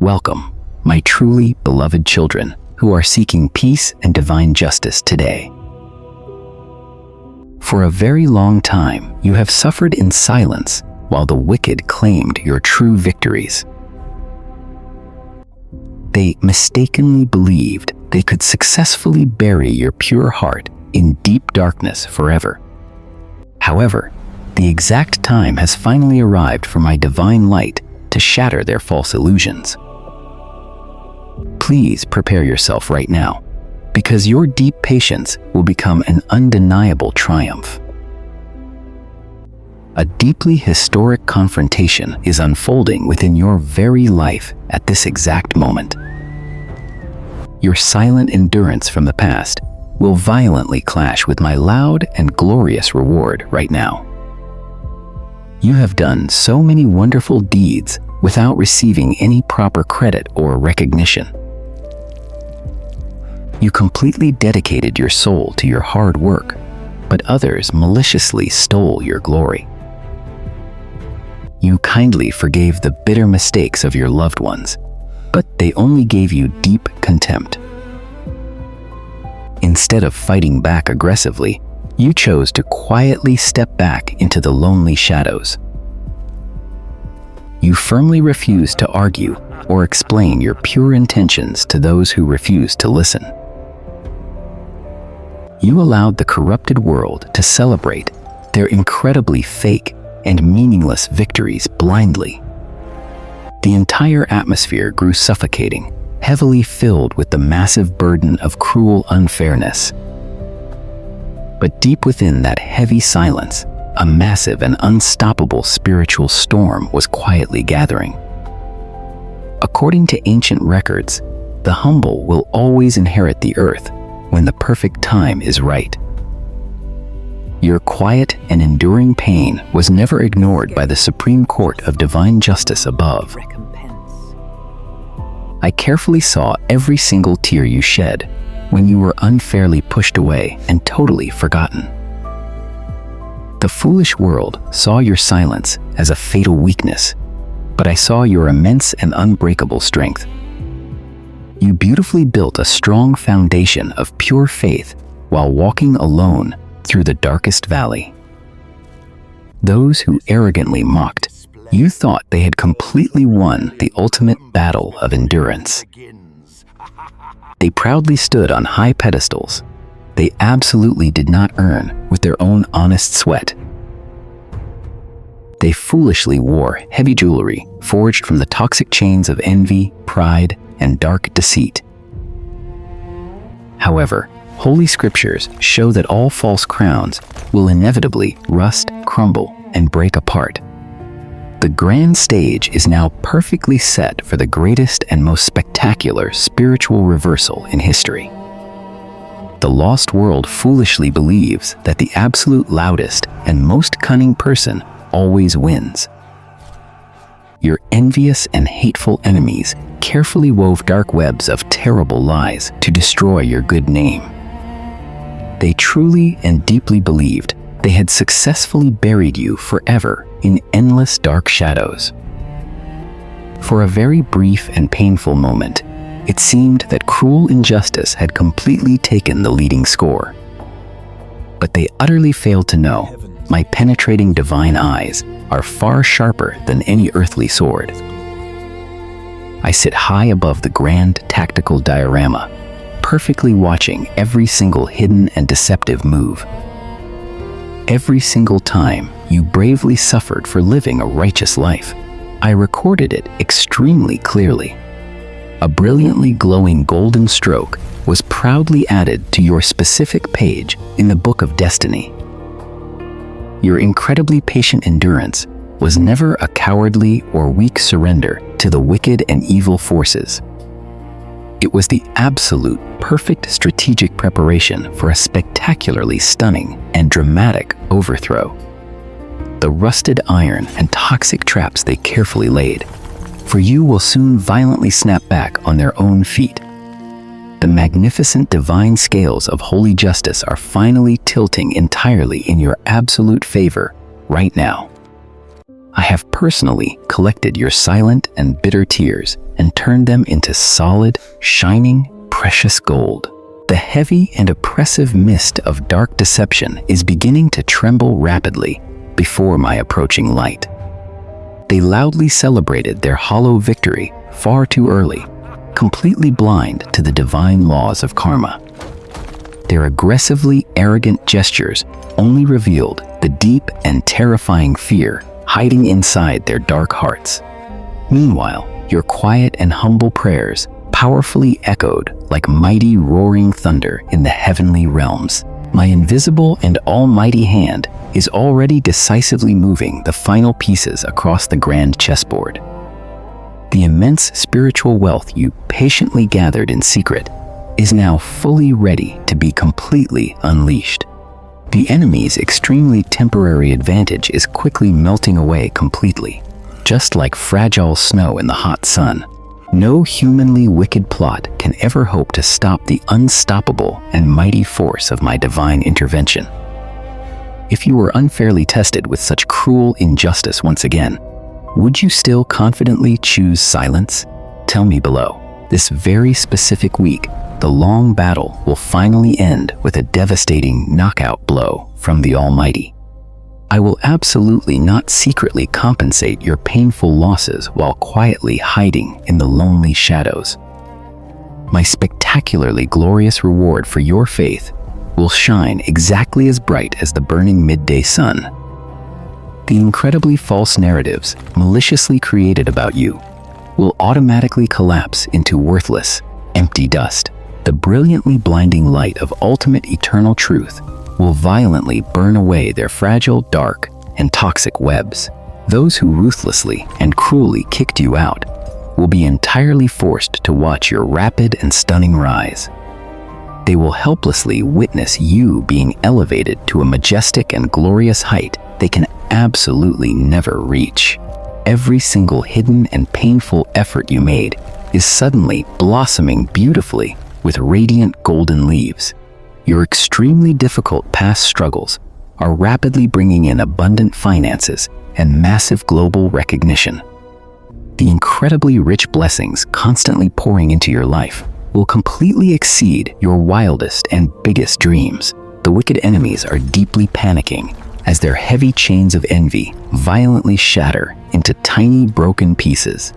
Welcome, my truly beloved children who are seeking peace and divine justice today. For a very long time, you have suffered in silence while the wicked claimed your true victories. They mistakenly believed they could successfully bury your pure heart in deep darkness forever. However, the exact time has finally arrived for my divine light to shatter their false illusions. Please prepare yourself right now, because your deep patience will become an undeniable triumph. A deeply historic confrontation is unfolding within your very life at this exact moment. Your silent endurance from the past will violently clash with my loud and glorious reward right now. You have done so many wonderful deeds without receiving any proper credit or recognition. You completely dedicated your soul to your hard work, but others maliciously stole your glory. You kindly forgave the bitter mistakes of your loved ones, but they only gave you deep contempt. Instead of fighting back aggressively, you chose to quietly step back into the lonely shadows. You firmly refused to argue or explain your pure intentions to those who refused to listen. You allowed the corrupted world to celebrate their incredibly fake and meaningless victories blindly. The entire atmosphere grew suffocating, heavily filled with the massive burden of cruel unfairness. But deep within that heavy silence, a massive and unstoppable spiritual storm was quietly gathering. According to ancient records, the humble will always inherit the earth when the perfect time is right. Your quiet and enduring pain was never ignored by the Supreme Court of Divine Justice above. I carefully saw every single tear you shed when you were unfairly pushed away and totally forgotten. The foolish world saw your silence as a fatal weakness, but I saw your immense and unbreakable strength. You beautifully built a strong foundation of pure faith while walking alone through the darkest valley. Those who arrogantly mocked, you thought they had completely won the ultimate battle of endurance. They proudly stood on high pedestals they absolutely did not earn with their own honest sweat. They foolishly wore heavy jewelry forged from the toxic chains of envy, pride, and dark deceit. However, Holy Scriptures show that all false crowns will inevitably rust, crumble, and break apart. The grand stage is now perfectly set for the greatest and most spectacular spiritual reversal in history. The lost world foolishly believes that the absolute loudest and most cunning person always wins. Your envious and hateful enemies carefully wove dark webs of terrible lies to destroy your good name. They truly and deeply believed they had successfully buried you forever in endless dark shadows. For a very brief and painful moment, it seemed that cruel injustice had completely taken the leading score. But they utterly failed to know my penetrating divine eyes are far sharper than any earthly sword. I sit high above the grand tactical diorama, perfectly watching every single hidden and deceptive move. Every single time you bravely suffered for living a righteous life, I recorded it extremely clearly. A brilliantly glowing golden stroke was proudly added to your specific page in the Book of Destiny. Your incredibly patient endurance was never a cowardly or weak surrender to the wicked and evil forces. It was the absolute perfect strategic preparation for a spectacularly stunning and dramatic overthrow. The rusted iron and toxic traps they carefully laid for you will soon violently snap back on their own feet. The magnificent divine scales of holy justice are finally tilting entirely in your absolute favor right now. I have personally collected your silent and bitter tears and turned them into solid, shining, precious gold. The heavy and oppressive mist of dark deception is beginning to tremble rapidly before my approaching light. They loudly celebrated their hollow victory far too early, completely blind to the divine laws of karma. Their aggressively arrogant gestures only revealed the deep and terrifying fear hiding inside their dark hearts. Meanwhile, your quiet and humble prayers powerfully echoed like mighty roaring thunder in the heavenly realms. My invisible and almighty hand is already decisively moving the final pieces across the grand chessboard. The immense spiritual wealth you patiently gathered in secret is now fully ready to be completely unleashed. The enemy's extremely temporary advantage is quickly melting away completely, just like fragile snow in the hot sun. No humanly wicked plot can ever hope to stop the unstoppable and mighty force of my divine intervention. If you were unfairly tested with such cruel injustice once again, would you still confidently choose silence? Tell me below. This very specific week, the long battle will finally end with a devastating knockout blow from the Almighty. I will absolutely not secretly compensate your painful losses while quietly hiding in the lonely shadows. My spectacularly glorious reward for your faith will shine exactly as bright as the burning midday sun. The incredibly false narratives maliciously created about you will automatically collapse into worthless, empty dust. The brilliantly blinding light of ultimate eternal truth will violently burn away their fragile, dark, and toxic webs. Those who ruthlessly and cruelly kicked you out will be entirely forced to watch your rapid and stunning rise. They will helplessly witness you being elevated to a majestic and glorious height they can absolutely never reach. Every single hidden and painful effort you made is suddenly blossoming beautifully with radiant golden leaves. Your extremely difficult past struggles are rapidly bringing in abundant finances and massive global recognition. The incredibly rich blessings constantly pouring into your life will completely exceed your wildest and biggest dreams. The wicked enemies are deeply panicking as their heavy chains of envy violently shatter into tiny broken pieces.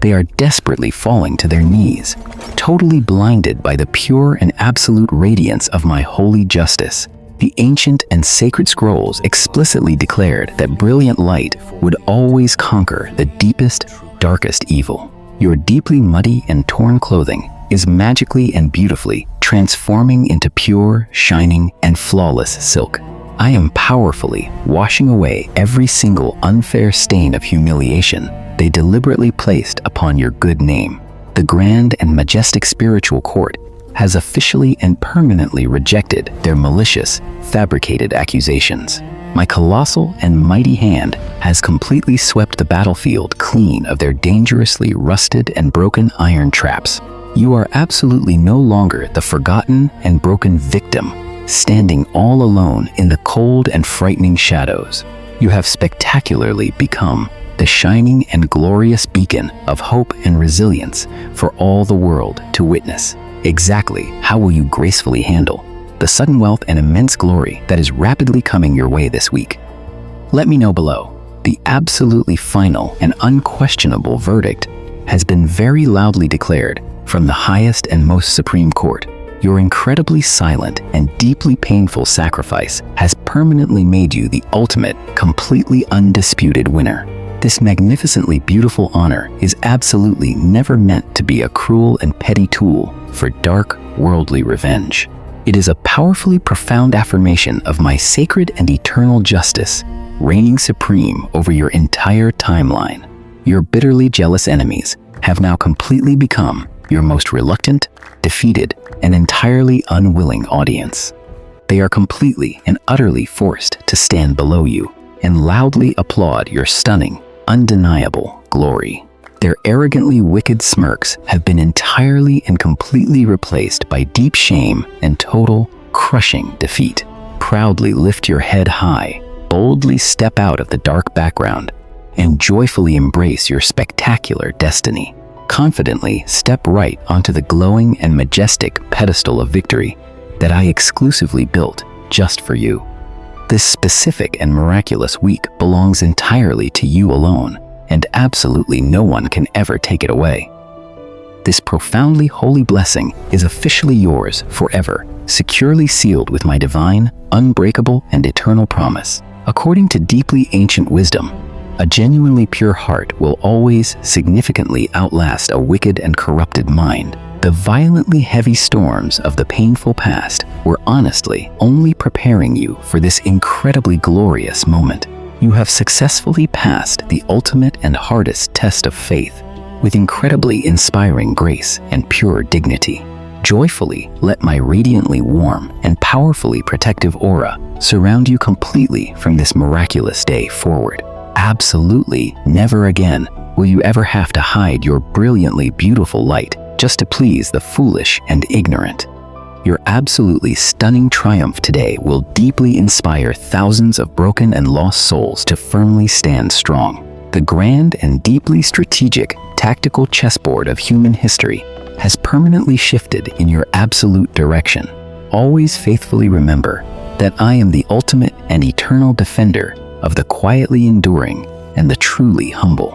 They are desperately falling to their knees, totally blinded by the pure and absolute radiance of my holy justice. The ancient and sacred scrolls explicitly declared that brilliant light would always conquer the deepest, darkest evil. Your deeply muddy and torn clothing is magically and beautifully transforming into pure, shining, and flawless silk. I am powerfully washing away every single unfair stain of humiliation they deliberately placed upon your good name. The grand and majestic spiritual court has officially and permanently rejected their malicious, fabricated accusations. My colossal and mighty hand has completely swept the battlefield clean of their dangerously rusted and broken iron traps. You are absolutely no longer the forgotten and broken victim, standing all alone in the cold and frightening shadows. You have spectacularly become the shining and glorious beacon of hope and resilience for all the world to witness. Exactly how will you gracefully handle the sudden wealth and immense glory that is rapidly coming your way this week? Let me know below. The absolutely final and unquestionable verdict has been very loudly declared from the highest and most supreme court. Your incredibly silent and deeply painful sacrifice has permanently made you the ultimate, completely undisputed winner. This magnificently beautiful honor is absolutely never meant to be a cruel and petty tool for dark, worldly revenge. It is a powerfully profound affirmation of my sacred and eternal justice, reigning supreme over your entire timeline. Your bitterly jealous enemies have now completely become your most reluctant, defeated, and entirely unwilling audience. They are completely and utterly forced to stand below you and loudly applaud your stunning, undeniable glory. Their arrogantly wicked smirks have been entirely and completely replaced by deep shame and total, crushing defeat. Proudly lift your head high, boldly step out of the dark background and joyfully embrace your spectacular destiny. Confidently step right onto the glowing and majestic pedestal of victory that I exclusively built just for you. This specific and miraculous week belongs entirely to you alone, and absolutely no one can ever take it away. This profoundly holy blessing is officially yours forever, securely sealed with my divine, unbreakable, and eternal promise. According to deeply ancient wisdom, a genuinely pure heart will always significantly outlast a wicked and corrupted mind. The violently heavy storms of the painful past were honestly only preparing you for this incredibly glorious moment. You have successfully passed the ultimate and hardest test of faith with incredibly inspiring grace and pure dignity. Joyfully let my radiantly warm and powerfully protective aura surround you completely from this miraculous day forward. Absolutely never again will you ever have to hide your brilliantly beautiful light just to please the foolish and ignorant. Your absolutely stunning triumph today will deeply inspire thousands of broken and lost souls to firmly stand strong. The grand and deeply strategic tactical chessboard of human history has permanently shifted in your absolute direction. Always faithfully remember that I am the ultimate and eternal defender of the quietly enduring and the truly humble.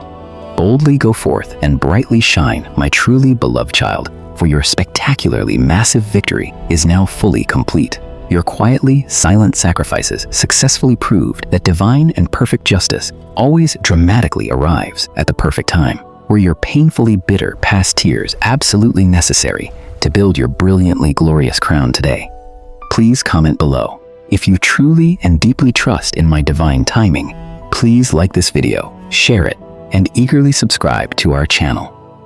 Boldly go forth and brightly shine, my truly beloved child, for your spectacularly massive victory is now fully complete. Your quietly silent sacrifices successfully proved that divine and perfect justice always dramatically arrives at the perfect time. Were your painfully bitter past tears absolutely necessary to build your brilliantly glorious crown today? Please comment below. If you truly and deeply trust in my divine timing, please like this video, share it, and eagerly subscribe to our channel.